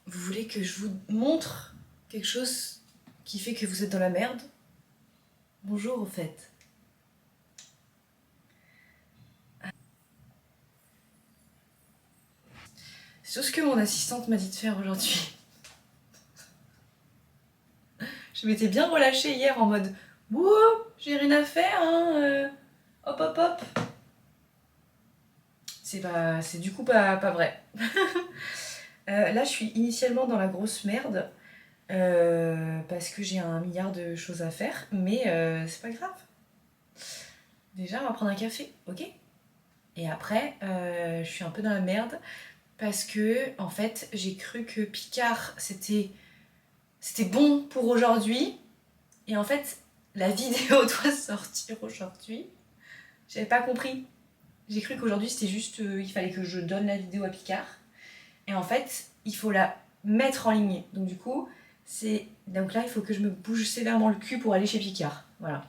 Vous voulez que je vous montre quelque chose qui fait que vous êtes dans la merde? Bonjour au fait. C'est tout ce que mon assistante m'a dit de faire aujourd'hui. Je m'étais bien relâchée hier en mode « Wouh, j'ai rien à faire, hein, hop hop hop ». C'est du coup pas vrai. Là, je suis initialement dans la grosse merde parce que j'ai 1 milliard de choses à faire, mais c'est pas grave. Déjà, on va prendre un café, ok? Et après, je suis un peu dans la merde parce que, en fait, j'ai cru que Picard, c'était bon pour aujourd'hui. Et en fait, la vidéo doit sortir aujourd'hui. J'avais pas compris. J'ai cru qu'aujourd'hui, c'était juste, il fallait que je donne la vidéo à Picard. Et en fait, il faut la mettre en ligne. Donc du coup, donc là, il faut que je me bouge sévèrement le cul pour aller chez Picard. Voilà.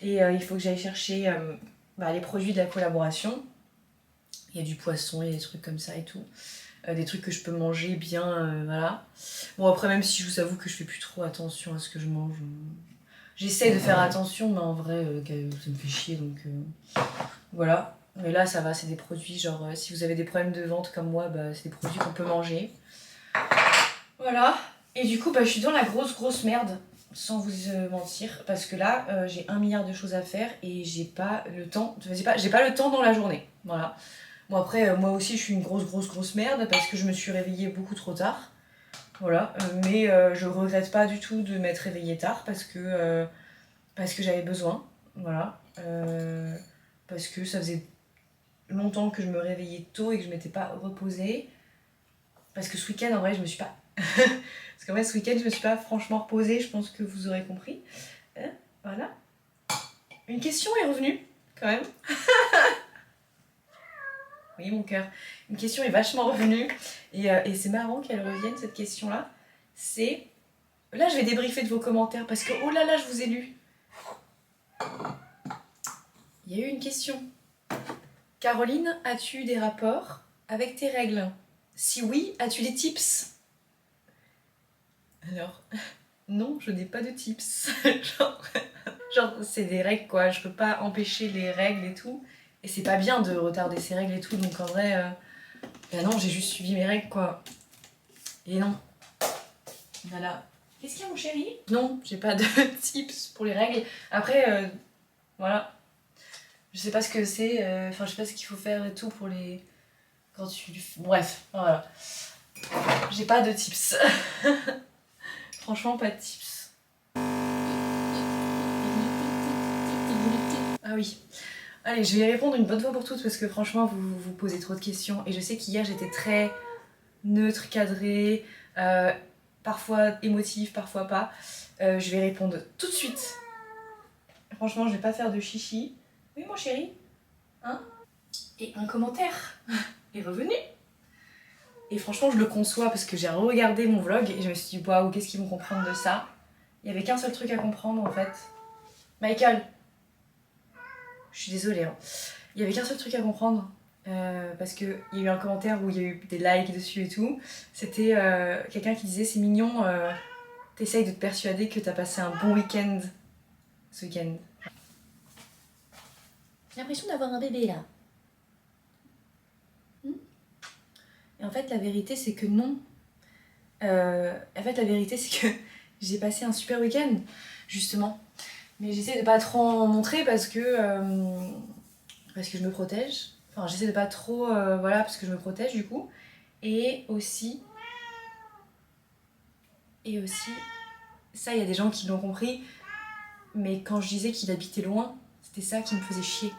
Et il faut que j'aille chercher les produits de la collaboration. Il y a du poisson, il y a des trucs comme ça et tout. Des trucs que je peux manger bien, voilà. Bon, après, même si je vous avoue que je fais plus trop attention à ce que je mange. J'essaie de faire attention, mais en vrai, ça me fait chier, donc voilà. Mais là, ça va, c'est des produits, genre, si vous avez des problèmes de ventre comme moi, c'est des produits qu'on peut manger. Voilà. Et du coup, je suis dans la grosse merde, sans vous mentir, parce que là, j'ai 1 milliard de choses à faire et j'ai pas le temps, j'ai pas le temps dans la journée. Voilà. Bon, après, moi aussi, je suis une grosse merde parce que je me suis réveillée beaucoup trop tard. Voilà. Mais je regrette pas du tout de m'être réveillée tard parce que j'avais besoin. Voilà. Parce que ça faisait longtemps que je me réveillais tôt et que je m'étais pas reposée. Parce que ce week-end, en vrai, je me suis pas. Parce qu'en vrai, ce week-end, je me suis pas franchement reposée, je pense que vous aurez compris. Voilà. Une question est revenue, quand même. Oui, mon cœur. Une question est vachement revenue. Et c'est marrant qu'elle revienne, cette question-là. C'est. Là, je vais débriefer de vos commentaires parce que, oh là là, je vous ai lu. Il y a eu une question. Caroline, as-tu des rapports avec tes règles? Si oui, as-tu des tips? Alors, non, je n'ai pas de tips. genre, c'est des règles quoi, je peux pas empêcher les règles et tout. Et c'est pas bien de retarder ses règles et tout, donc en vrai, non, j'ai juste suivi mes règles quoi. Et non. Voilà. Qu'est-ce qu'il y a mon chéri? Non, j'ai pas de tips pour les règles. Après, voilà. Je sais pas ce que c'est, enfin, je sais pas ce qu'il faut faire et tout pour les. Quand tu. Bref, voilà. J'ai pas de tips. Franchement, pas de tips. Ah oui. Allez, je vais y répondre une bonne fois pour toutes parce que franchement, vous posez trop de questions. Et je sais qu'hier, j'étais très neutre, cadrée, parfois émotive, parfois pas. Je vais répondre tout de suite. Franchement, je vais pas faire de chichi. Oui, mon chéri, hein? Et un commentaire est revenu. Et franchement, je le conçois parce que j'ai regardé mon vlog et je me suis dit, waouh, qu'est-ce qu'ils vont comprendre de ça? Il y avait qu'un seul truc à comprendre en fait. Michael, je suis désolée, hein. Il y avait qu'un seul truc à comprendre. Parce qu'il y a eu un commentaire où il y a eu des likes dessus et tout. C'était quelqu'un qui disait c'est mignon, t'essayes de te persuader que t'as passé un bon week-end ce week-end. J'ai l'impression d'avoir un bébé là. Et en fait la vérité c'est que non. En fait la vérité c'est que j'ai passé un super week-end justement. Mais j'essaie de pas trop en montrer parce que je me protège. Enfin, j'essaie de pas trop, voilà, parce que je me protège du coup. Et aussi, ça, il y a des gens qui l'ont compris. Mais quand je disais qu'il habitait loin, c'était ça qui me faisait chier.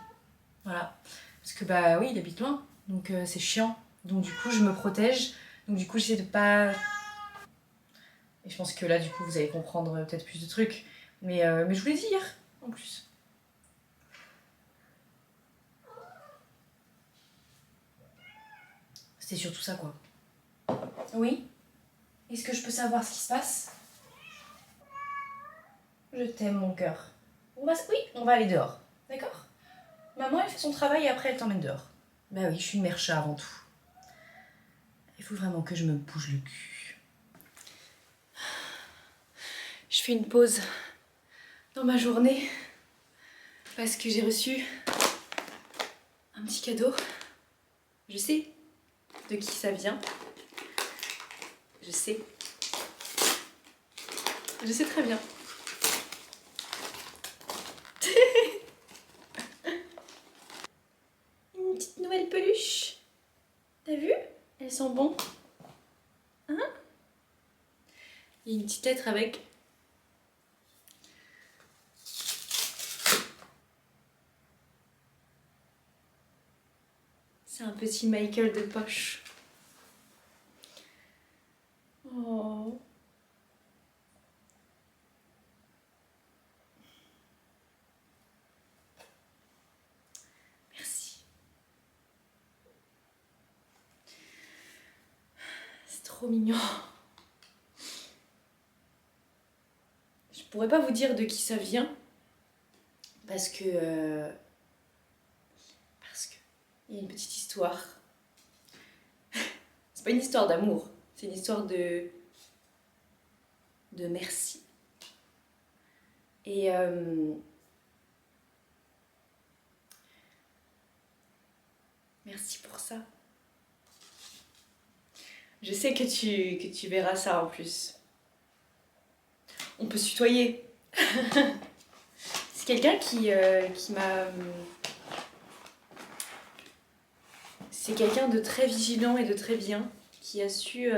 Voilà. Parce que oui, il habite loin, donc c'est chiant. Donc du coup, je me protège. Donc du coup, j'essaie de pas. Et je pense que là, du coup, vous allez comprendre peut-être plus de trucs. Mais je vous l'ai dit hier, en plus. C'était surtout ça, quoi. Oui? Est-ce que je peux savoir ce qui se passe? Je t'aime, mon cœur. Oui, on va aller dehors. D'accord? Maman, elle fait son travail et après, elle t'emmène dehors. Bah oui, je suis une mère chat avant tout. Il faut vraiment que je me bouge le cul. Je fais une pause dans ma journée parce que j'ai reçu un petit cadeau. Je sais de qui ça vient. Je sais. Je sais très bien. Une petite nouvelle peluche. T'as vu? Elles sont bonnes. Hein? Il y a une petite lettre avec. C'est un petit Michael de poche. Oh. Merci. C'est trop mignon. Je pourrais pas vous dire de qui ça vient parce que il y a une petite histoire. C'est pas une histoire d'amour, c'est une histoire de merci. Et merci pour ça. Je sais que tu verras ça en plus. On peut se tutoyer. C'est quelqu'un qui m'a... C'est quelqu'un de très vigilant et de très bien, qui a su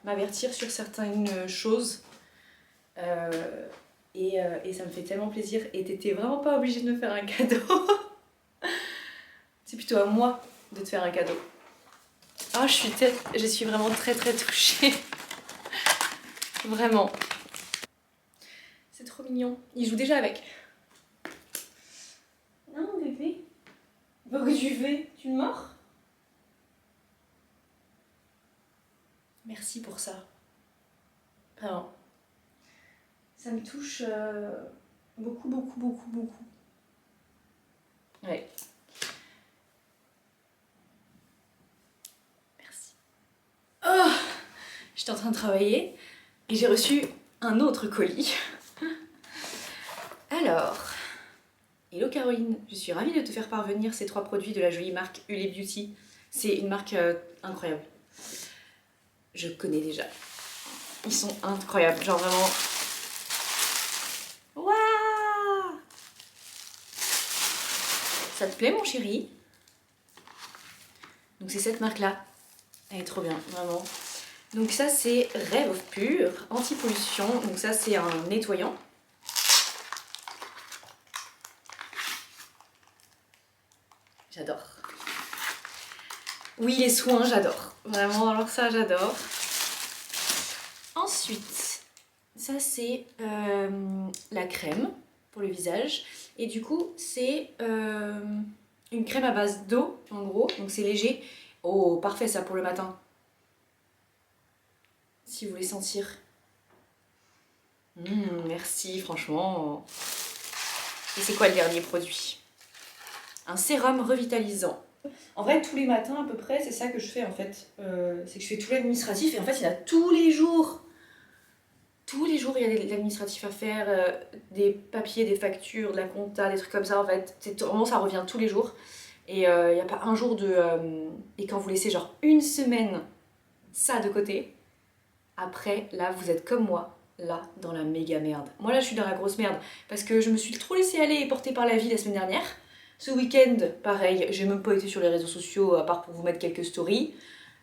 m'avertir sur certaines choses. Et ça me fait tellement plaisir. Et t'étais vraiment pas obligée de me faire un cadeau. C'est plutôt à moi de te faire un cadeau. Ah, je suis vraiment très très touchée. Vraiment. C'est trop mignon. Il joue déjà avec. Non, bébé. Bah, que tu fais? Tu le mords? Merci pour ça. Vraiment. Ça me touche beaucoup, beaucoup, beaucoup, beaucoup. Ouais. Merci. Oh, j'étais en train de travailler et j'ai reçu un autre colis. Alors, hello Caroline, je suis ravie de te faire parvenir ces 3 produits de la jolie marque Uli Beauty. C'est une marque incroyable. Je connais déjà. Ils sont incroyables, genre vraiment... Waouh! Ça te plaît mon chéri? Donc c'est cette marque-là. Elle est trop bien, vraiment. Donc ça c'est Rêve Pur, anti-pollution. Donc ça c'est un nettoyant. J'adore. Oui, les soins, j'adore. Vraiment, alors ça, j'adore. Ensuite, ça c'est la crème pour le visage. Et du coup, c'est une crème à base d'eau, en gros. Donc c'est léger. Oh, parfait ça pour le matin. Si vous voulez sentir. Merci, franchement. Et c'est quoi le dernier produit? Un sérum revitalisant. En vrai, tous les matins à peu près, c'est ça que je fais en fait. C'est que je fais tout l'administratif et en fait, il y en a tous les jours. Tous les jours, il y a de l'administratif à faire, des papiers, des factures, de la compta, des trucs comme ça en fait. Vraiment, ça revient tous les jours. Et il n'y a pas un jour de... Et quand vous laissez genre une semaine ça de côté, après, là, vous êtes comme moi, là, dans la méga merde. Moi, là, je suis dans la grosse merde parce que je me suis trop laissée aller et portée par la vie la semaine dernière. Ce week-end, pareil, j'ai même pas été sur les réseaux sociaux à part pour vous mettre quelques stories.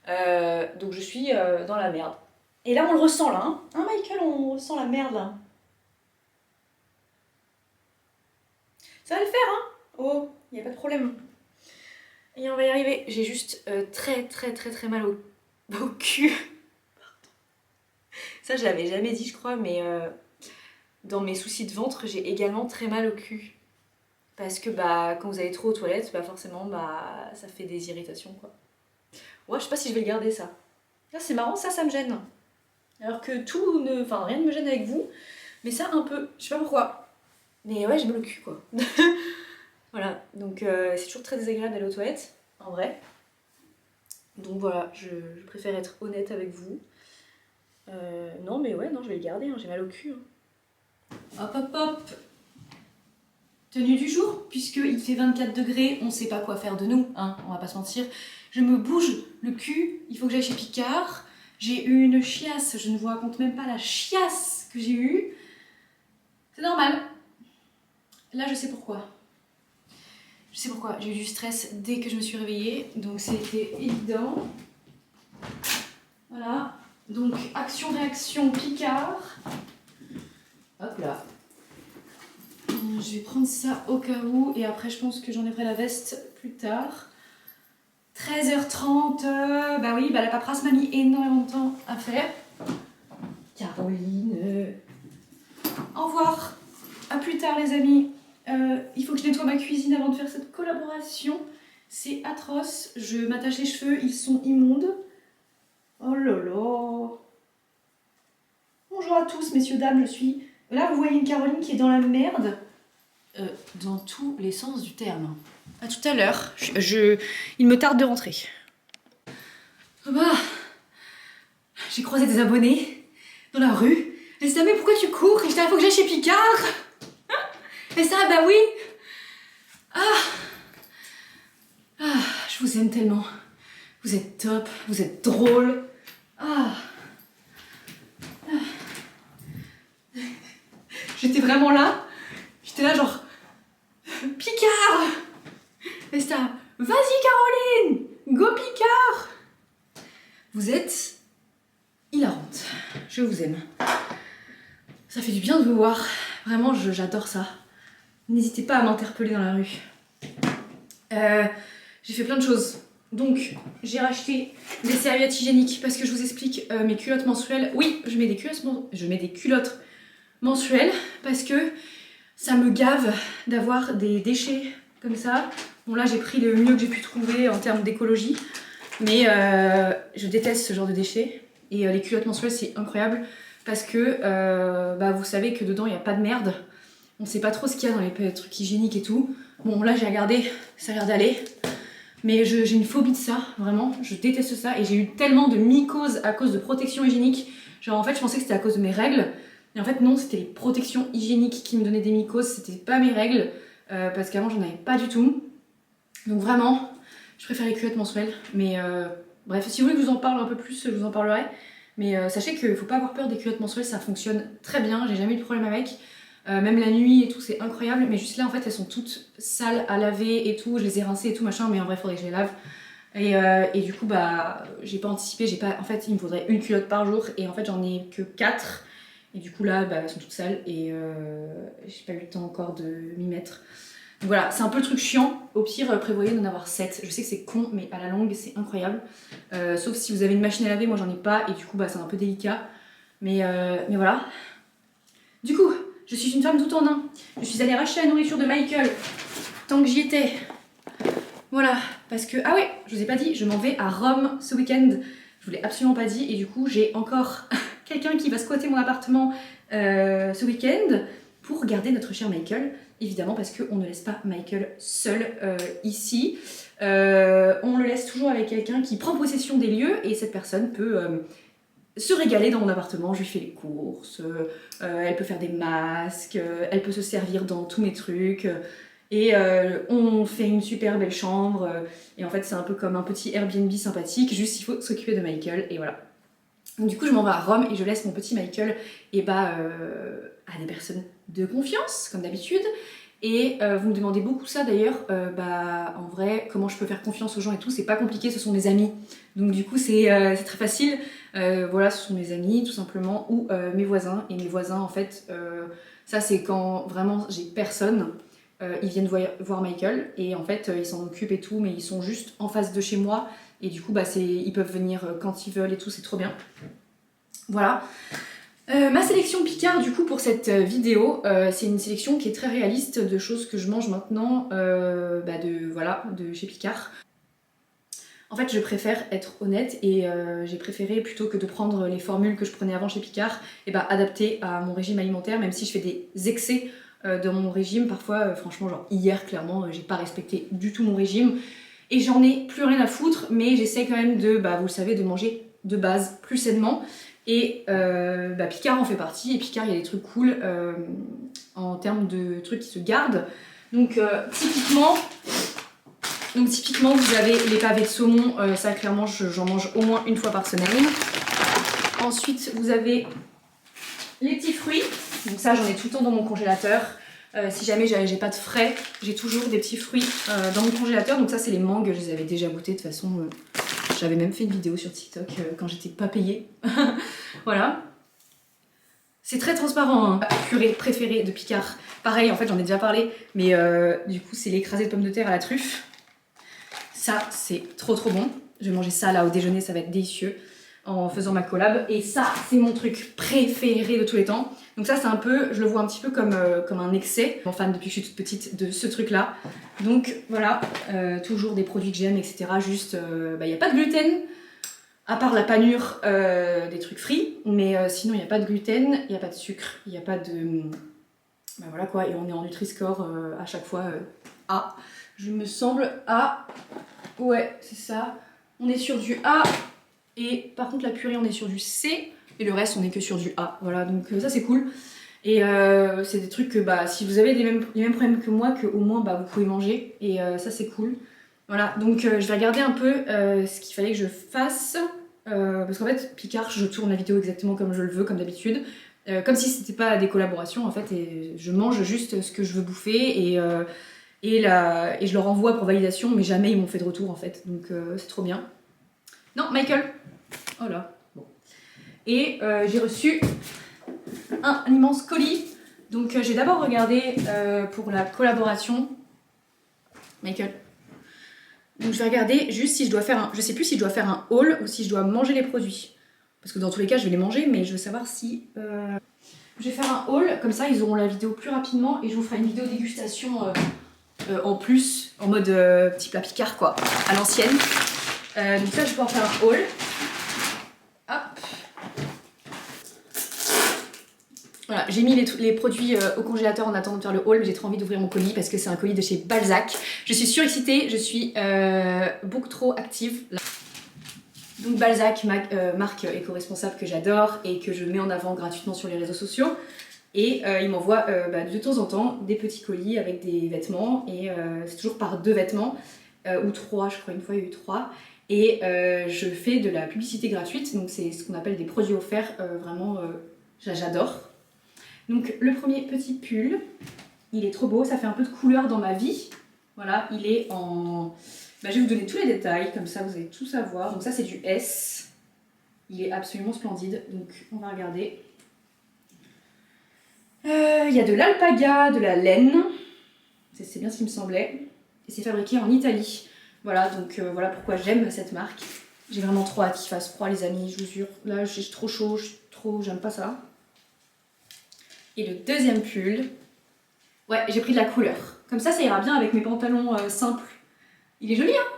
Donc je suis dans la merde. Et là on le ressent là, hein, hein Michael, on ressent la merde là. Ça va le faire hein. Oh, y a pas de problème. Et on va y arriver. J'ai juste très très très très mal au cul. Ça je l'avais jamais dit je crois, mais dans mes soucis de ventre j'ai également très mal au cul. Parce que bah quand vous allez trop aux toilettes, bah forcément bah ça fait des irritations quoi. Ouais, je sais pas si je vais le garder ça. Là c'est marrant, ça me gêne. Alors que tout ne... Enfin rien ne me gêne avec vous, mais ça un peu, je sais pas pourquoi. Mais ouais, j'ai mal au cul quoi. Voilà, donc c'est toujours très désagréable d'aller aux toilettes, en vrai. Donc voilà, je préfère être honnête avec vous. Non mais ouais, non, je vais le garder, hein, j'ai mal au cul. Hein. Hop hop hop. Tenue du jour, puisqu'il fait 24 degrés, on sait pas quoi faire de nous, hein, on va pas se mentir. Je me bouge le cul, il faut que j'aille chez Picard. J'ai eu une chiasse, je ne vous raconte même pas la chiasse que j'ai eue. C'est normal. Là, je sais pourquoi. Je sais pourquoi, j'ai eu du stress dès que je me suis réveillée, donc c'était évident. Voilà, donc action-réaction Picard. Hop là. Je vais prendre ça au cas où, et après je pense que j'enlèverai la veste plus tard. 13h30, bah oui, bah la paperasse m'a mis énormément de temps à faire. Caroline. Au revoir. À plus tard les amis. Il faut que je nettoie ma cuisine avant de faire cette collaboration. C'est atroce. Je m'attache les cheveux, ils sont immondes. Oh là là. Bonjour à tous, messieurs, dames, je suis... Là, vous voyez une Caroline qui est dans la merde. Dans tous les sens du terme. À tout à l'heure. Il me tarde de rentrer. Bah, j'ai croisé des abonnés dans la rue. Elle se dit, mais pourquoi tu cours? Et j'étais, il faut que j'aille chez Picard. Et ça, bah oui. Je vous aime tellement. Vous êtes top, vous êtes drôle. J'étais vraiment là. J'étais là genre, Picard. Et ça, vas-y Caroline, go Picard. Vous êtes hilarante. Je vous aime. Ça fait du bien de vous voir. Vraiment, j'adore ça. N'hésitez pas à m'interpeller dans la rue. J'ai fait plein de choses. Donc, j'ai racheté des serviettes hygiéniques parce que je vous explique mes culottes menstruelles. Oui, je mets des culottes menstruelles parce que ça me gave d'avoir des déchets comme ça. Bon, là, j'ai pris le mieux que j'ai pu trouver en termes d'écologie. Mais je déteste ce genre de déchets. Et les culottes menstruelles, c'est incroyable parce que vous savez que dedans, il n'y a pas de merde. On sait pas trop ce qu'il y a dans les trucs hygiéniques et tout. Bon, là, j'ai regardé, ça a l'air d'aller. Mais j'ai une phobie de ça, vraiment. Je déteste ça. Et j'ai eu tellement de mycoses à cause de protection hygiénique. Genre, en fait, je pensais que c'était à cause de mes règles. Et en fait, non, c'était les protections hygiéniques qui me donnaient des mycoses. C'était pas mes règles. Parce qu'avant, j'en avais pas du tout. Donc, vraiment, je préfère les culottes menstruelles. Mais bref, si vous voulez que je vous en parle un peu plus, je vous en parlerai. Mais sachez qu'il faut pas avoir peur des culottes menstruelles. Ça fonctionne très bien. J'ai jamais eu de problème avec. Même la nuit et tout, c'est incroyable. Mais juste là, en fait, elles sont toutes sales à laver et tout. Je les ai rincées et tout, machin. Mais en vrai, il faudrait que je les lave. Et du coup, j'ai pas anticipé. En fait, il me faudrait une culotte par jour. Et en fait, j'en ai que 4. Et du coup, là, elles sont toutes sales. Et j'ai pas eu le temps encore de m'y mettre. Donc voilà, c'est un peu le truc chiant. Au pire, prévoyez d'en avoir 7. Je sais que c'est con, mais à la longue, c'est incroyable. Sauf si vous avez une machine à laver. Moi, j'en ai pas. Et du coup, c'est un peu délicat. Mais voilà. Du coup... Je suis une femme tout en un. Je suis allée racheter la nourriture de Michael tant que j'y étais. Voilà, parce que... Ah ouais, je vous ai pas dit, je m'en vais à Rome ce week-end. Je vous l'ai absolument pas dit. Et du coup, j'ai encore quelqu'un qui va squatter mon appartement ce week-end pour garder notre cher Michael. Évidemment, parce qu'on ne laisse pas Michael seul ici. On le laisse toujours avec quelqu'un qui prend possession des lieux. Et cette personne peut... se régaler dans mon appartement, je lui fais les courses, elle peut faire des masques, elle peut se servir dans tous mes trucs, et on fait une super belle chambre, et en fait c'est un peu comme un petit Airbnb sympathique, juste il faut s'occuper de Michael, et voilà. Donc, du coup je m'en vais à Rome et je laisse mon petit Michael à des personnes de confiance, comme d'habitude. Et vous me demandez beaucoup ça d'ailleurs, en vrai, comment je peux faire confiance aux gens et tout, c'est pas compliqué, ce sont mes amis. Donc du coup c'est très facile, voilà, ce sont mes amis tout simplement, ou mes voisins. Et mes voisins en fait, ça c'est quand vraiment j'ai personne, ils viennent voir Michael et en fait ils s'en occupent et tout, mais ils sont juste en face de chez moi. Et du coup ils peuvent venir quand ils veulent et tout, c'est trop bien. Voilà. Ma sélection Picard du coup pour cette vidéo, c'est une sélection qui est très réaliste de choses que je mange maintenant de chez Picard. En fait je préfère être honnête et j'ai préféré plutôt que de prendre les formules que je prenais avant chez Picard, adapter à mon régime alimentaire, même si je fais des excès dans mon régime. Parfois franchement genre hier clairement j'ai pas respecté du tout mon régime et j'en ai plus rien à foutre, mais j'essaie quand même de, vous le savez, de manger de base plus sainement. Et Picard en fait partie, et Picard il y a des trucs cool en termes de trucs qui se gardent. Donc typiquement vous avez les pavés de saumon, ça clairement j'en mange au moins une fois par semaine. Ensuite vous avez les petits fruits, donc ça j'en ai tout le temps dans mon congélateur. Si jamais j'ai pas de frais, j'ai toujours des petits fruits dans mon congélateur. Donc ça c'est les mangues, je les avais déjà goûtées de toute façon. J'avais même fait une vidéo sur TikTok quand j'étais pas payée. Voilà. C'est très transparent, hein. Purée préférée de Picard. Pareil, en fait j'en ai déjà parlé, mais du coup c'est l'écrasé de pommes de terre à la truffe. Ça c'est trop bon. Je vais manger ça là au déjeuner, ça va être délicieux en faisant ma collab. Et ça c'est mon truc préféré de tous les temps. Donc ça c'est un peu, je le vois un petit peu comme un excès. Je suis fan depuis que je suis toute petite de ce truc là. Donc voilà, toujours des produits que j'aime, etc. Juste, il n'y a pas de gluten, à part la panure des trucs frits. Mais sinon il n'y a pas de gluten, il n'y a pas de sucre, il n'y a pas de... voilà quoi, et on est en Nutri-Score à chaque fois A. Je me semble A. Ouais, c'est ça. On est sur du A. Et par contre la purée on est sur du C. Et le reste on est que sur du A. Voilà, donc ça c'est cool. Et c'est des trucs que si vous avez les mêmes problèmes que moi, que au moins vous pouvez manger. Et ça c'est cool. Voilà, donc je vais regarder un peu ce qu'il fallait que je fasse. Parce qu'en fait, Picard, je tourne la vidéo exactement comme je le veux, comme d'habitude. Comme si c'était pas des collaborations en fait. Et je mange juste ce que je veux bouffer. Et je leur envoie pour validation, mais jamais ils m'ont fait de retour en fait. Donc c'est trop bien. Non, Michael. Oh là. Bon. Et j'ai reçu un immense colis. Donc j'ai d'abord regardé pour la collaboration. Michael. Donc je vais regarder juste si je dois faire un... Je sais plus si je dois faire un haul ou si je dois manger les produits. Parce que dans tous les cas je vais les manger, mais je veux savoir si... Je vais faire un haul, comme ça ils auront la vidéo plus rapidement. Et je vous ferai une vidéo dégustation en plus, en mode petit plat Picard quoi, à l'ancienne. Donc ça je vais pouvoir faire un haul. Hop. Voilà, j'ai mis les produits au congélateur en attendant de faire le haul, mais j'ai trop envie d'ouvrir mon colis parce que c'est un colis de chez Balzac. Je suis surexcitée, je suis beaucoup trop active. Donc Balzac, marque éco-responsable que j'adore et que je mets en avant gratuitement sur les réseaux sociaux. Et il m'envoie de temps en temps des petits colis avec des vêtements. Et c'est toujours par 2 vêtements, ou 3, je crois, une fois il y a eu 3. Et je fais de la publicité gratuite, donc c'est ce qu'on appelle des produits offerts, vraiment j'adore. Donc le premier petit pull, il est trop beau, ça fait un peu de couleur dans ma vie. Voilà, il est en... je vais vous donner tous les détails, comme ça vous allez tout savoir. Donc ça c'est du S, il est absolument splendide, donc on va regarder. Il y a de l'alpaga, de la laine, c'est bien ce qui me semblait. Et c'est fabriqué en Italie. Voilà, donc voilà pourquoi j'aime cette marque. J'ai vraiment trop hâte qu'il fasse froid les amis, je vous jure. Là j'ai trop chaud, j'aime pas ça. Et le deuxième pull, ouais, j'ai pris de la couleur. Comme ça ira bien avec mes pantalons simples. Il est joli, hein?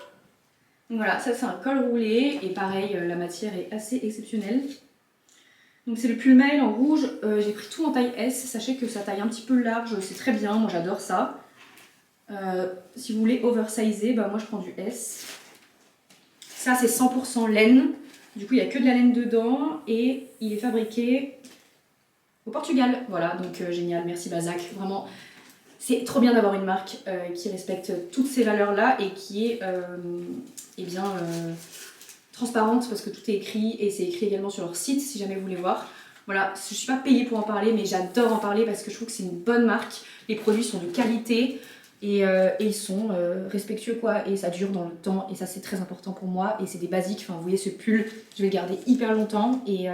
Donc voilà, ça c'est un col roulé. Et pareil, la matière est assez exceptionnelle. Donc c'est le pull mail en rouge. J'ai pris tout en taille S. Sachez que ça taille un petit peu large, c'est très bien. Moi j'adore ça. Si vous voulez oversizer, moi je prends du S. Ça c'est 100% laine. Du coup il n'y a que de la laine dedans. Et il est fabriqué... au Portugal, voilà, donc génial, merci Balzac, vraiment, c'est trop bien d'avoir une marque qui respecte toutes ces valeurs-là et qui est transparente parce que tout est écrit et c'est écrit également sur leur site si jamais vous voulez voir. Voilà, je ne suis pas payée pour en parler mais j'adore en parler parce que je trouve que c'est une bonne marque, les produits sont de qualité et ils sont respectueux quoi et ça dure dans le temps et ça c'est très important pour moi et c'est des basiques, enfin vous voyez ce pull, je vais le garder hyper longtemps et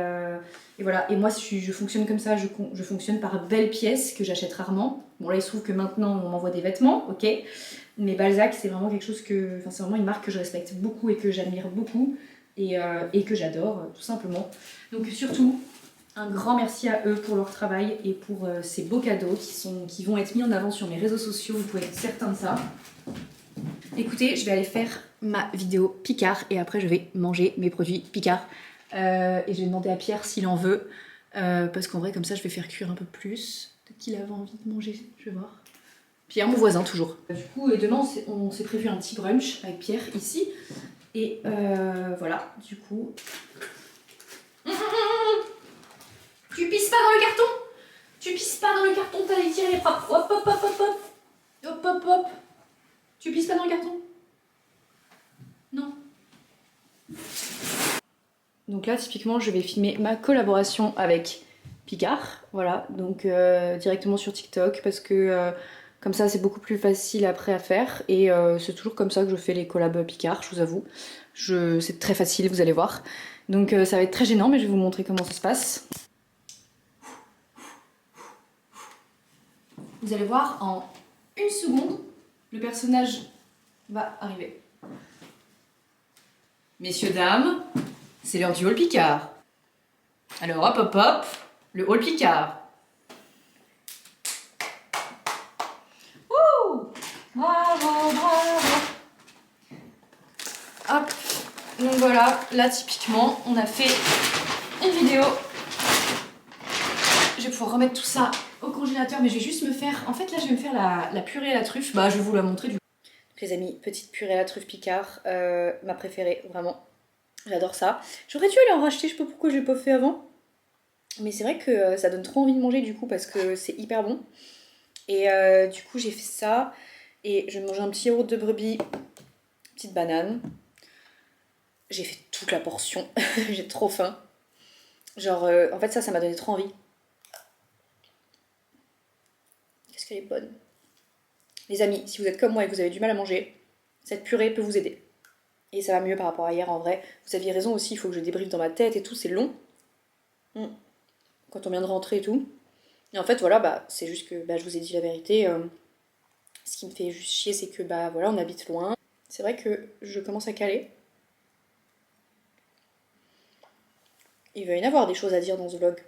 voilà, et moi je fonctionne comme ça, je fonctionne par belles pièces que j'achète rarement. Bon là il se trouve que maintenant on m'envoie des vêtements, ok, mais Balzac c'est vraiment quelque chose que, enfin c'est vraiment une marque que je respecte beaucoup et que j'admire beaucoup et que j'adore tout simplement. Donc surtout un grand merci à eux pour leur travail et pour ces beaux cadeaux qui vont être mis en avant sur mes réseaux sociaux, vous pouvez être certain de ça. Écoutez, je vais aller faire ma vidéo Picard et après je vais manger mes produits Picard. Et je vais demander à Pierre s'il en veut, parce qu'en vrai comme ça je vais faire cuire un peu plus. Peut-être qu'il avait envie de manger, je vais voir. Pierre, mon voisin toujours. Du coup, et demain on s'est prévu un petit brunch avec Pierre ici. Et voilà, du coup... carton, t'allais tirer les frappes. Hop, hop, hop, hop, hop. Hop, hop, hop. Tu pisses pas dans le carton? Non. Donc là, typiquement, je vais filmer ma collaboration avec Picard. Voilà, donc directement sur TikTok parce que comme ça, c'est beaucoup plus facile après à faire. Et c'est toujours comme ça que je fais les collabs Picard, je vous avoue. C'est très facile, vous allez voir. Donc ça va être très gênant, mais je vais vous montrer comment ça se passe. Vous allez voir, en une seconde, le personnage va arriver. Messieurs, dames, c'est l'heure du Hall Picard. Alors hop hop hop, le Hall Picard. Wouh! Bravo, bravo. Hop, donc voilà, là typiquement, on a fait une vidéo. Je vais pouvoir remettre tout ça au congélateur, mais je vais juste me faire... En fait, là, je vais me faire la purée à la truffe. Bah, je vais vous la montrer du coup. Donc, les amis, petite purée à la truffe Picard, ma préférée, vraiment. J'adore ça. J'aurais dû aller en racheter, je sais pas pourquoi je l'ai pas fait avant. Mais c'est vrai que ça donne trop envie de manger du coup, parce que c'est hyper bon. Et du coup, j'ai fait ça. Et je vais manger un petit yaourt de brebis, petite banane. J'ai fait toute la portion. J'ai trop faim. Genre, en fait, ça m'a donné trop envie. Qu'est-ce qu'elle est bonne. Les amis, si vous êtes comme moi et que vous avez du mal à manger, cette purée peut vous aider. Et ça va mieux par rapport à hier en vrai. Vous aviez raison aussi, il faut que je débriefe dans ma tête et tout, c'est long. Quand on vient de rentrer et tout. Et en fait, voilà, bah, c'est juste que bah, je vous ai dit la vérité. Ce qui me fait juste chier, c'est que bah voilà, on habite loin. C'est vrai que je commence à caler. Il va y en avoir des choses à dire dans ce vlog.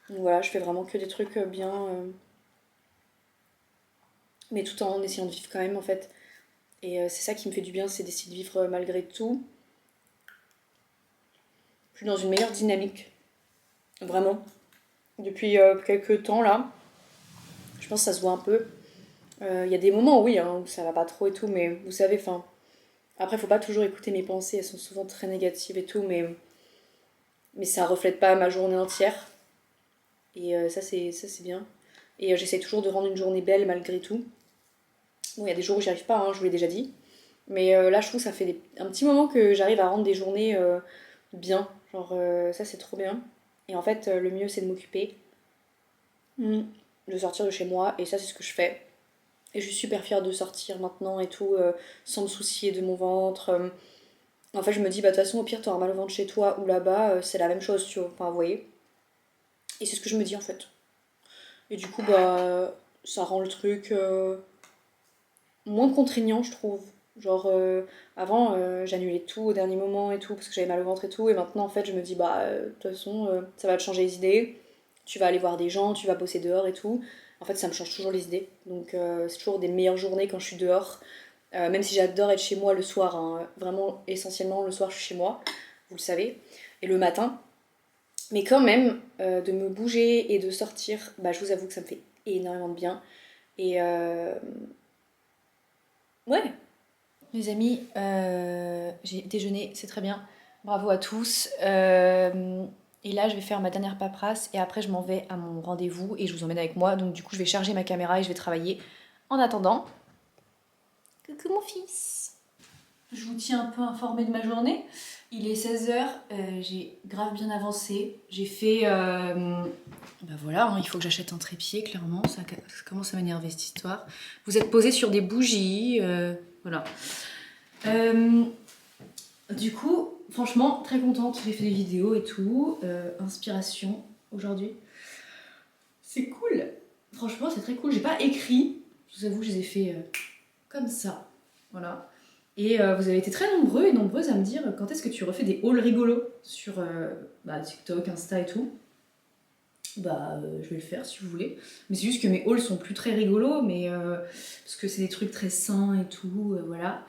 Donc voilà, je fais vraiment que des trucs bien. Mais tout en essayant de vivre quand même en fait. Et c'est ça qui me fait du bien, c'est d'essayer de vivre malgré tout. Je suis dans une meilleure dynamique. Vraiment. Depuis quelques temps là. Je pense que ça se voit un peu. Il y a des moments, oui, hein, où ça va pas trop et tout, mais vous savez, enfin... Après, faut pas toujours écouter mes pensées, elles sont souvent très négatives et tout, mais ça reflète pas ma journée entière. Et ça, c'est bien. Et j'essaie toujours de rendre une journée belle malgré tout. Bon, il y a des jours où j'y arrive pas, hein, je vous l'ai déjà dit. Mais là, je trouve que ça fait un petit moment que j'arrive à rendre des journées bien. Genre, ça, c'est trop bien. Et en fait, le mieux, c'est de m'occuper. De sortir de chez moi, et ça, c'est ce que je fais. Et je suis super fière de sortir maintenant et tout, sans me soucier de mon ventre. En fait, je me dis, bah de toute façon, au pire, t'auras mal au ventre chez toi ou là-bas, c'est la même chose, tu vois. Enfin, vous voyez. Et c'est ce que je me dis en fait. Et du coup, bah, ça rend le truc moins contraignant, je trouve. Genre, avant, j'annulais tout au dernier moment et tout, parce que j'avais mal au ventre et tout. Et maintenant, en fait, je me dis, bah, de toute façon, ça va te changer les idées. Tu vas aller voir des gens, tu vas bosser dehors et tout. En fait, ça me change toujours les idées. Donc, c'est toujours des meilleures journées quand je suis dehors. Même si j'adore être chez moi le soir, hein. Vraiment, essentiellement, le soir, je suis chez moi, vous le savez. Et le matin. Mais quand même, de me bouger et de sortir, bah, je vous avoue que ça me fait énormément de bien. Et ouais. Les amis, j'ai déjeuné, c'est très bien. Bravo à tous. Et là, je vais faire ma dernière paperasse et après, je m'en vais à mon rendez-vous et je vous emmène avec moi. Donc, du coup, je vais charger ma caméra et je vais travailler. En attendant, coucou mon fils. Je vous tiens un peu informé de ma journée. Il est 16h, j'ai grave bien avancé. J'ai fait... bah voilà, hein, il faut que j'achète un trépied, clairement. Ça commence à m'énerver cette histoire. Vous êtes posé sur des bougies, voilà. Du coup, franchement, très contente. J'ai fait des vidéos et tout. Inspiration aujourd'hui. C'est cool. Franchement, c'est très cool. J'ai pas écrit. Je vous avoue, je les ai fait comme ça. Voilà. Et vous avez été très nombreux et nombreuses à me dire quand est-ce que tu refais des hauls rigolos sur TikTok, Insta et tout. Bah, je vais le faire si vous voulez. Mais c'est juste que mes hauls sont plus très rigolos, mais parce que c'est des trucs très sains et tout, voilà.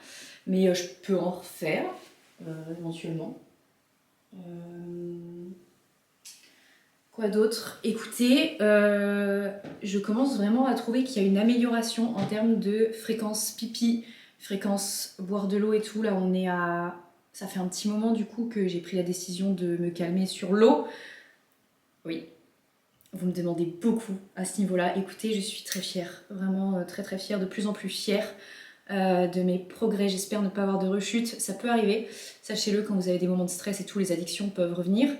Mais je peux en refaire, éventuellement. Quoi d'autre? Écoutez, je commence vraiment à trouver qu'il y a une amélioration en termes de fréquence pipi, fréquence boire de l'eau et tout. Là, on est à... Ça fait un petit moment du coup que j'ai pris la décision de me calmer sur l'eau. Oui. Vous me demandez beaucoup à ce niveau-là. Écoutez, je suis très fière, vraiment très très fière, de plus en plus fière de mes progrès. J'espère ne pas avoir de rechute. Ça peut arriver, sachez-le, quand vous avez des moments de stress et tout, les addictions peuvent revenir.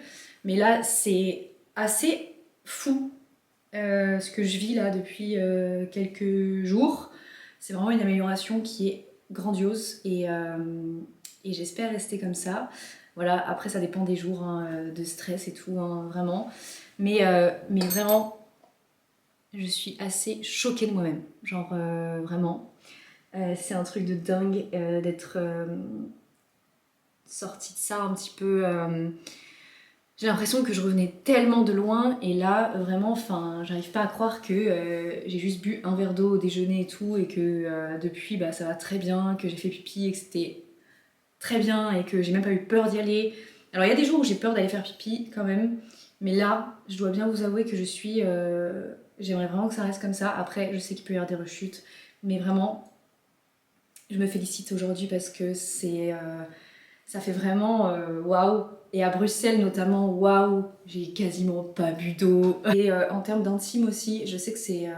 Mais là, c'est assez fou ce que je vis là depuis quelques jours. C'est vraiment une amélioration qui est grandiose et j'espère rester comme ça. Voilà, après ça dépend des jours hein, de stress et tout, hein, vraiment. Mais vraiment, je suis assez choquée de moi-même. Genre vraiment. C'est un truc de dingue d'être sortie de ça un petit peu. J'ai l'impression que je revenais tellement de loin et là vraiment, enfin, j'arrive pas à croire que j'ai juste bu un verre d'eau au déjeuner et tout et que depuis bah, ça va très bien, que j'ai fait pipi et que c'était très bien et que j'ai même pas eu peur d'y aller. Alors il y a des jours où j'ai peur d'aller faire pipi quand même, mais là, je dois bien vous avouer que je suis. J'aimerais vraiment que ça reste comme ça. Après, je sais qu'il peut y avoir des rechutes, mais vraiment, je me félicite aujourd'hui parce que ça fait vraiment waouh. Et à Bruxelles notamment, waouh, j'ai quasiment pas bu d'eau. Et en termes d'intime aussi, je sais que c'est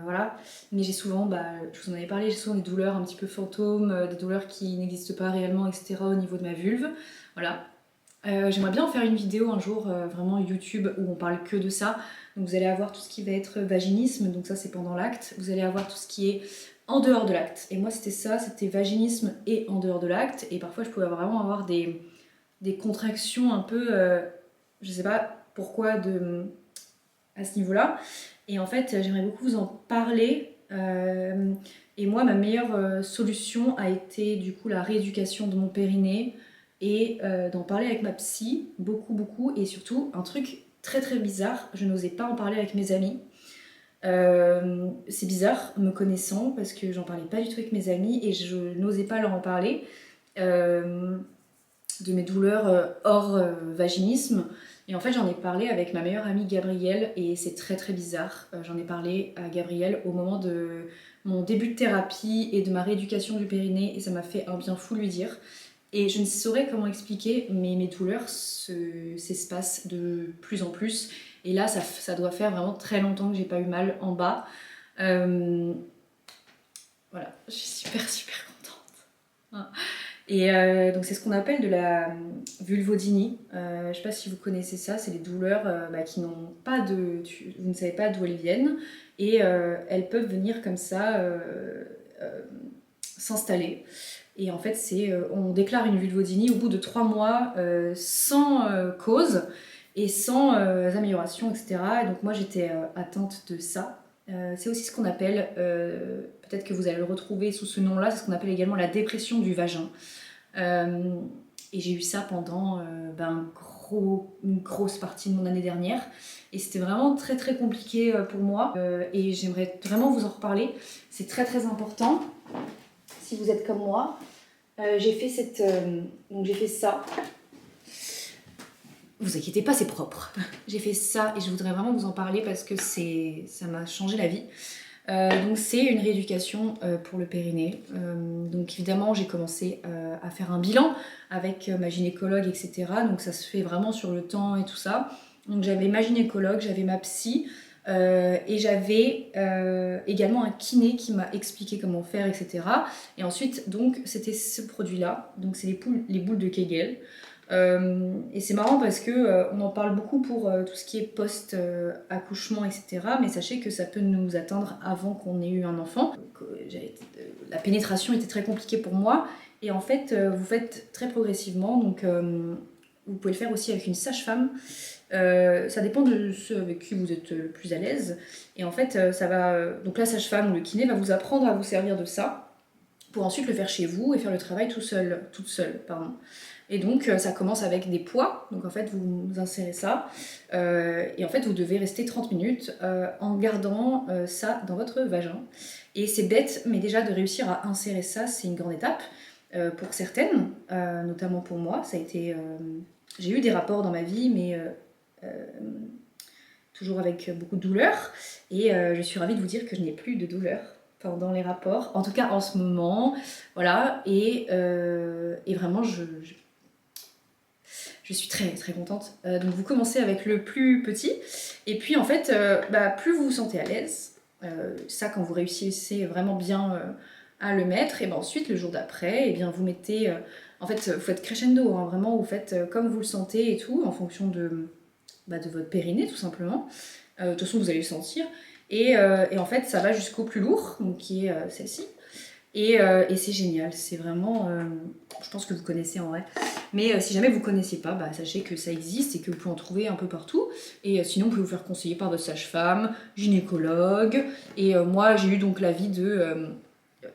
voilà, mais j'ai souvent, bah, je vous en avais parlé, j'ai souvent des douleurs un petit peu fantômes, des douleurs qui n'existent pas réellement, etc. au niveau de ma vulve. Voilà. J'aimerais bien en faire une vidéo un jour, vraiment YouTube, où on parle que de ça. Donc vous allez avoir tout ce qui va être vaginisme, donc ça c'est pendant l'acte. Vous allez avoir tout ce qui est en dehors de l'acte. Et moi c'était ça, c'était vaginisme et en dehors de l'acte. Et parfois je pouvais vraiment avoir des contractions un peu, je sais pas pourquoi, à ce niveau-là. Et en fait j'aimerais beaucoup vous en parler. Et moi ma meilleure solution a été du coup la rééducation de mon périnée et d'en parler avec ma psy, beaucoup beaucoup, et surtout un truc très très bizarre, je n'osais pas en parler avec mes amis. C'est bizarre me connaissant parce que j'en parlais pas du tout avec mes amis et je n'osais pas leur en parler de mes douleurs hors vaginisme. Et en fait j'en ai parlé avec ma meilleure amie Gabrielle et c'est très très bizarre. J'en ai parlé à Gabrielle au moment de mon début de thérapie et de ma rééducation du périnée et ça m'a fait un bien fou de lui dire. Et je ne saurais comment expliquer, mais mes douleurs s'espacent de plus en plus. Et là, ça doit faire vraiment très longtemps que j'ai pas eu mal en bas. Voilà, je suis super super contente. Et donc c'est ce qu'on appelle de la vulvodynie. Je sais pas si vous connaissez ça, c'est des douleurs bah, qui n'ont pas de... Vous ne savez pas d'où elles viennent. Et elles peuvent venir comme ça s'installer. Et en fait, on déclare une vulvodynie au bout de 3 mois sans cause et sans amélioration, etc. Et donc moi, j'étais atteinte de ça. C'est aussi ce qu'on appelle, peut-être que vous allez le retrouver sous ce nom-là, c'est ce qu'on appelle également la dépression du vagin. Et j'ai eu ça pendant une grosse partie de mon année dernière. Et c'était vraiment très très compliqué pour moi. Et j'aimerais vraiment vous en reparler. C'est très très important. Si vous êtes comme moi, j'ai fait donc j'ai fait ça. Vous inquiétez pas, c'est propre. J'ai fait ça et je voudrais vraiment vous en parler parce que ça m'a changé la vie. Donc c'est une rééducation pour le périnée. Donc évidemment j'ai commencé à faire un bilan avec ma gynécologue, etc. Donc ça se fait vraiment sur le temps et tout ça. Donc j'avais ma gynécologue, j'avais ma psy. Et j'avais également un kiné qui m'a expliqué comment faire, etc. Et ensuite, donc, c'était ce produit-là. Donc, c'est les boules de Kegel. Et c'est marrant parce que on en parle beaucoup pour tout ce qui est post-accouchement, etc. Mais sachez que ça peut nous atteindre avant qu'on ait eu un enfant. Donc, la pénétration était très compliquée pour moi. Et en fait, vous faites très progressivement. Donc, vous pouvez le faire aussi avec une sage-femme. Ça dépend de ceux avec qui vous êtes le plus à l'aise. Et en fait, donc la sage-femme ou le kiné va vous apprendre à vous servir de ça pour ensuite le faire chez vous et faire le travail toute seule, pardon. Et donc, ça commence avec des poids. Donc, en fait, vous insérez ça. Et en fait, vous devez rester 30 minutes en gardant ça dans votre vagin. Et c'est bête, mais déjà de réussir à insérer ça, c'est une grande étape. Pour certaines, notamment pour moi, ça a été... j'ai eu des rapports dans ma vie, mais toujours avec beaucoup de douleur. Et je suis ravie de vous dire que je n'ai plus de douleur pendant les rapports, en tout cas en ce moment. Voilà, et vraiment, je Je suis très très contente. Donc vous commencez avec le plus petit, et puis en fait, plus vous vous sentez à l'aise, ça quand vous réussissez vraiment bien à le mettre, et ben ensuite le jour d'après, et bien vous mettez, en fait vous faites crescendo, hein, vraiment vous faites comme vous le sentez et tout, en fonction de votre périnée tout simplement. De toute façon vous allez le sentir, et en fait ça va jusqu'au plus lourd, donc qui est celle-ci. Et c'est génial, c'est vraiment, je pense que vous connaissez en vrai, mais si jamais vous ne connaissez pas, sachez que ça existe et que vous pouvez en trouver un peu partout, et sinon vous pouvez vous faire conseiller par votre sage-femme, gynécologue, et moi j'ai eu donc l'avis de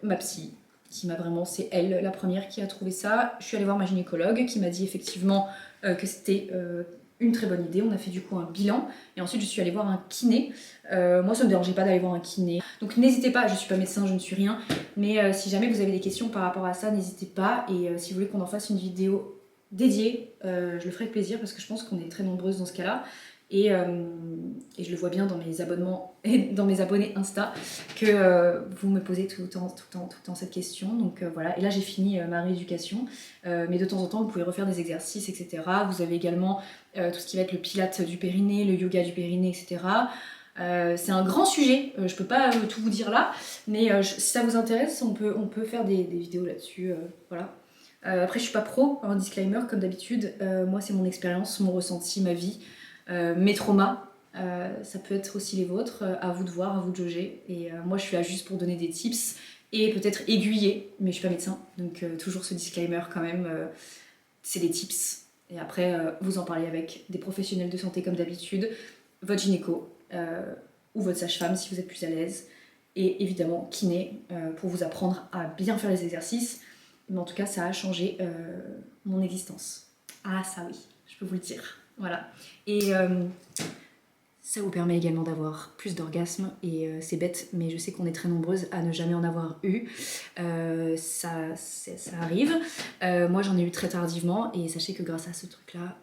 ma psy, qui m'a vraiment, c'est elle la première qui a trouvé ça. Je suis allée voir ma gynécologue qui m'a dit effectivement que c'était une très bonne idée. On a fait du coup un bilan, et ensuite je suis allée voir un kiné. Moi ça me dérangeait pas d'aller voir un kiné, donc n'hésitez pas, je suis pas médecin, je ne suis rien, mais si jamais vous avez des questions par rapport à ça, n'hésitez pas, et si vous voulez qu'on en fasse une vidéo dédiée, je le ferai avec plaisir, parce que je pense qu'on est très nombreuses dans ce cas-là, et je le vois bien dans mes abonnements et dans mes abonnés Insta que vous me posez tout le temps cette question, donc voilà. Et là j'ai fini ma rééducation, mais de temps en temps vous pouvez refaire des exercices, etc. Vous avez également tout ce qui va être le pilate du périnée, le yoga du périnée, etc. C'est un grand sujet, je peux pas tout vous dire là, mais si ça vous intéresse, on peut faire des vidéos là-dessus, voilà. Après je suis pas pro, un disclaimer comme d'habitude, moi c'est mon expérience, mon ressenti, ma vie, mes traumas, ça peut être aussi les vôtres, à vous de voir, à vous de jauger, et moi je suis là juste pour donner des tips et peut-être aiguiller, mais je suis pas médecin, donc toujours ce disclaimer quand même, c'est des tips, et après vous en parlez avec des professionnels de santé comme d'habitude, votre gynéco, ou votre sage-femme si vous êtes plus à l'aise, et évidemment kiné pour vous apprendre à bien faire les exercices, mais en tout cas ça a changé mon existence. Ah ça oui, je peux vous le dire, voilà. Et ça vous permet également d'avoir plus d'orgasmes, et c'est bête, mais je sais qu'on est très nombreuses à ne jamais en avoir eu, ça arrive, moi j'en ai eu très tardivement, et sachez que grâce à ce truc là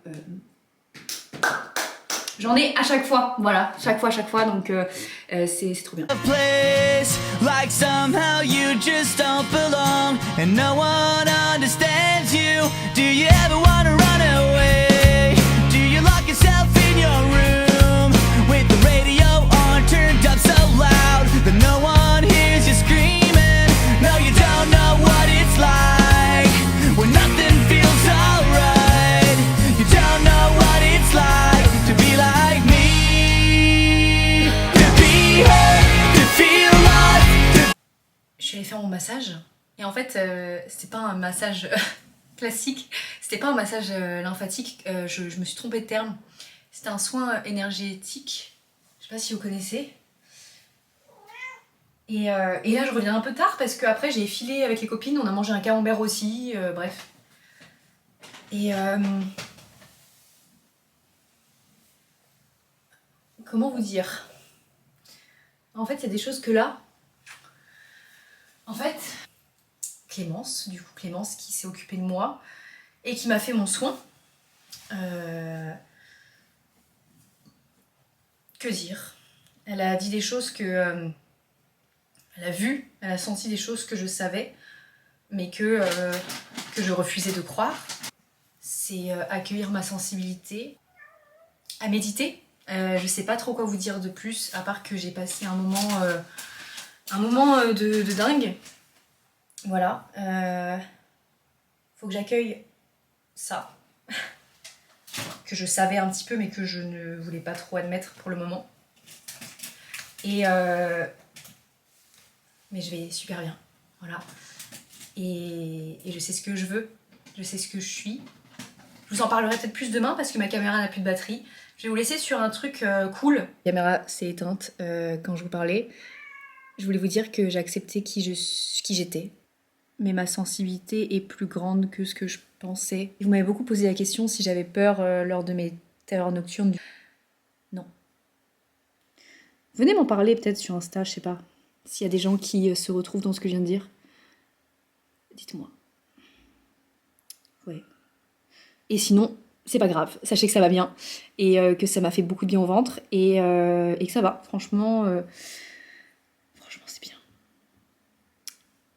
j'en ai à chaque fois, voilà, chaque fois, donc c'est trop bien. Like somehow you just don't belong, and no one understands you. Do you ever wanna run away? Do you lock yourself in your room with the radio on turned up so loud that no one hears you screaming? No, you don't know what it's like when nothing feels alright. You don't know what it's like to be like me, to be hurt, to feel lost. Je suis allée faire mon massage, et en fait c'était pas un massage classique, c'était pas un massage lymphatique, je me suis trompée de terme, c'était un soin énergétique, je sais pas si vous connaissez. Et là je reviens un peu tard parce qu'après j'ai filé avec les copines, on a mangé un camembert aussi, bref. Et comment vous dire? En fait il y a des choses que là, en fait Clémence qui s'est occupée de moi et qui m'a fait mon soin, que dire? Elle a dit des choses que elle a vu, elle a senti des choses que je savais, mais que je refusais de croire. C'est accueillir ma sensibilité, à méditer. Je sais pas trop quoi vous dire de plus, à part que j'ai passé un moment de dingue. Voilà. Faut que j'accueille ça, que je savais un petit peu, mais que je ne voulais pas trop admettre pour le moment. Et mais je vais super bien, voilà. Et je sais ce que je veux, je sais ce que je suis. Je vous en parlerai peut-être plus demain parce que ma caméra n'a plus de batterie. Je vais vous laisser sur un truc cool. La caméra s'est éteinte quand je vous parlais. Je voulais vous dire que j'ai accepté qui j'étais. Mais ma sensibilité est plus grande que ce que je pensais. Vous m'avez beaucoup posé la question si j'avais peur lors de mes terreurs nocturnes. Non. Venez m'en parler peut-être sur Insta, je sais pas. S'il y a des gens qui se retrouvent dans ce que je viens de dire, dites-moi. Ouais. Et sinon, c'est pas grave. Sachez que ça va bien. Et que ça m'a fait beaucoup de bien au ventre. Et que ça va. Franchement, c'est bien.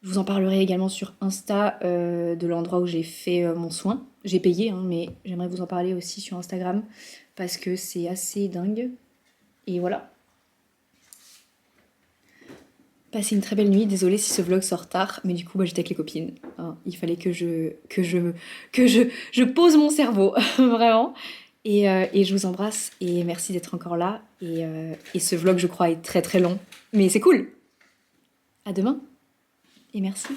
Je vous en parlerai également sur Insta de l'endroit où j'ai fait mon soin. J'ai payé, hein, mais j'aimerais vous en parler aussi sur Instagram parce que c'est assez dingue. Et voilà. Passez une très belle nuit. Désolée si ce vlog sort tard, mais du coup, j'étais avec les copines. Hein, il fallait que je pose mon cerveau, vraiment. Et je vous embrasse et merci d'être encore là. Et ce vlog, je crois, est très très long. Mais c'est cool. À demain et merci.